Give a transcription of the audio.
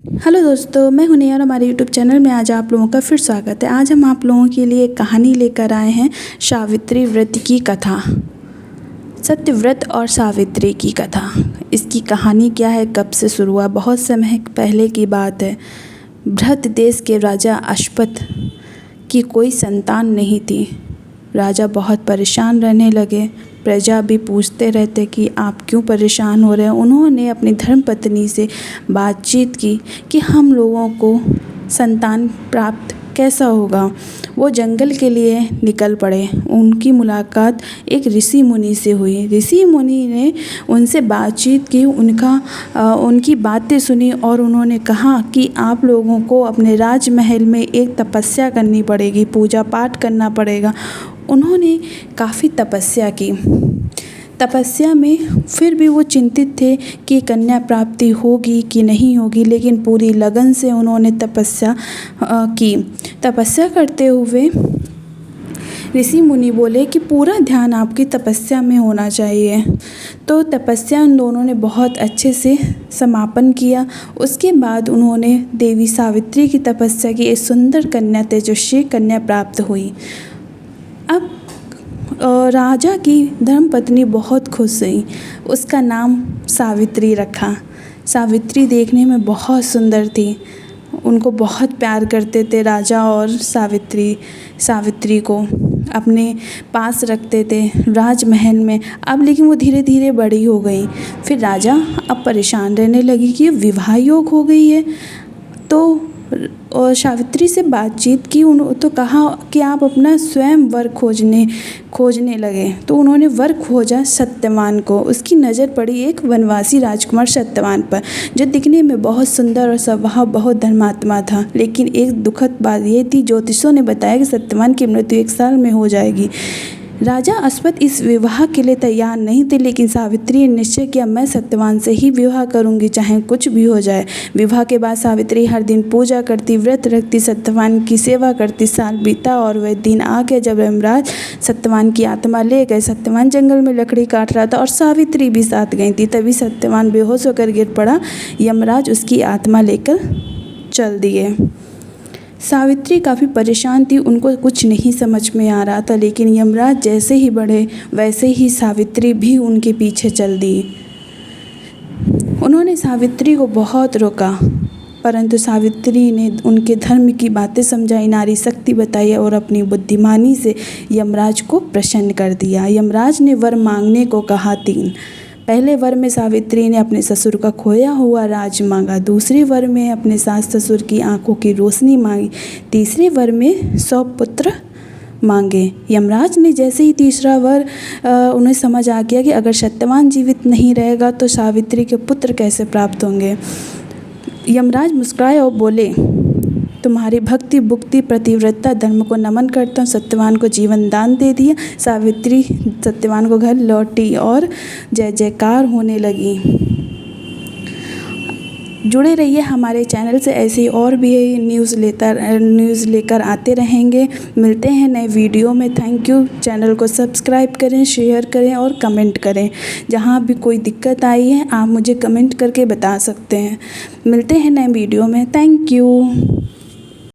Hello दोस्तों, मैं हूं नेहा और हमारे यूट्यूब चैनल में आज आप लोगों का फिर स्वागत है। आज हम आप लोगों के लिए एक कहानी लेकर आए हैं, सावित्री व्रत की कथा। सत्यव्रत और सावित्री की कथा। इसकी कहानी क्या है, कब से शुरू हुआ? बहुत समय पहले की बात है। बृहत देश के राजा अश्वत्थ की कोई संतान नहीं थी। राजा बहुत परेशान रहने लगे। प्रजा भी पूछते रहते कि आप क्यों परेशान हो रहे हैं। उन्होंने अपनी धर्मपत्नी से बातचीत की कि हम लोगों को संतान प्राप्त कैसा होगा। वो जंगल के लिए निकल पड़े। उनकी मुलाकात एक ऋषि मुनि से हुई। ऋषि मुनि ने उनसे बातचीत की, उनकी बातें सुनी और उन्होंने कहा कि आप लोगों को अपने राजमहल में एक तपस्या करनी पड़ेगी, पूजा पाठ करना पड़ेगा। उन्होंने काफ़ी तपस्या की। तपस्या में फिर भी वो चिंतित थे कि कन्या प्राप्ति होगी कि नहीं होगी, लेकिन पूरी लगन से उन्होंने तपस्या की। तपस्या करते हुए ऋषि मुनि बोले कि पूरा ध्यान आपकी तपस्या में होना चाहिए। तो तपस्या उन दोनों ने बहुत अच्छे से समापन किया। उसके बाद उन्होंने देवी सावित्री की तपस्या की। एक सुंदर कन्या, तेजस्वी कन्या प्राप्त हुई। अब राजा की धर्मपत्नी बहुत खुश हुई। उसका नाम सावित्री रखा। सावित्री देखने में बहुत सुंदर थी। उनको बहुत प्यार करते थे राजा, और सावित्री को अपने पास रखते थे राजमहल में। अब लेकिन वो धीरे धीरे बड़ी हो गई। फिर राजा अब परेशान रहने लगी कि विवाह योग हो गई है। तो और सावित्री से बातचीत की। तो कहा कि आप अपना स्वयं वर खोजने लगे। तो उन्होंने वर खोजा सत्यवान को। उसकी नज़र पड़ी एक वनवासी राजकुमार सत्यवान पर, जो दिखने में बहुत सुंदर और स्वभाव बहुत धर्मात्मा था। लेकिन एक दुखद बात ये थी, ज्योतिषों ने बताया कि सत्यवान की मृत्यु 1 साल में हो जाएगी। राजा अश्वत्थ इस विवाह के लिए तैयार नहीं थे, लेकिन सावित्री ने निश्चय किया, मैं सत्यवान से ही विवाह करूंगी, चाहे कुछ भी हो जाए। विवाह के बाद सावित्री हर दिन पूजा करती, व्रत रखती, सत्यवान की सेवा करती। साल बीता और वह दिन आ गया जब यमराज सत्यवान की आत्मा ले गए। सत्यवान जंगल में लकड़ी काट रहा था और सावित्री भी साथ गई थी। तभी सत्यवान बेहोश होकर गिर पड़ा। यमराज उसकी आत्मा लेकर चल दिए। सावित्री काफ़ी परेशान थी। उनको कुछ नहीं समझ में आ रहा था, लेकिन यमराज जैसे ही बढ़े वैसे ही सावित्री भी उनके पीछे चल दी। उन्होंने सावित्री को बहुत रोका, परंतु सावित्री ने उनके धर्म की बातें समझाई, नारी शक्ति बताई और अपनी बुद्धिमानी से यमराज को प्रसन्न कर दिया। यमराज ने वर मांगने को कहा 3। पहले वर में सावित्री ने अपने ससुर का खोया हुआ राज मांगा। दूसरे वर में अपने सास ससुर की आंखों की रोशनी मांगी। तीसरे वर में 100 पुत्र मांगे। यमराज ने जैसे ही तीसरा वर उन्हें समझ आ गया कि अगर सत्यवान जीवित नहीं रहेगा तो सावित्री के पुत्र कैसे प्राप्त होंगे। यमराज मुस्कुराए और बोले, तुम्हारी भक्ति भुक्ति प्रतिव्रता धर्म को नमन करता हूँ। सत्यवान को जीवन दान दे दिया। सावित्री सत्यवान को घर लौटी और जय जयकार होने लगी। जुड़े रहिए हमारे चैनल से, ऐसे ही और भी न्यूज़ लेकर आते रहेंगे। मिलते हैं नए वीडियो में। Thank you. चैनल को सब्सक्राइब करें, शेयर करें और कमेंट करें। जहाँ भी कोई दिक्कत आई है आप मुझे कमेंट करके बता सकते हैं। मिलते हैं नए वीडियो में। Thank you.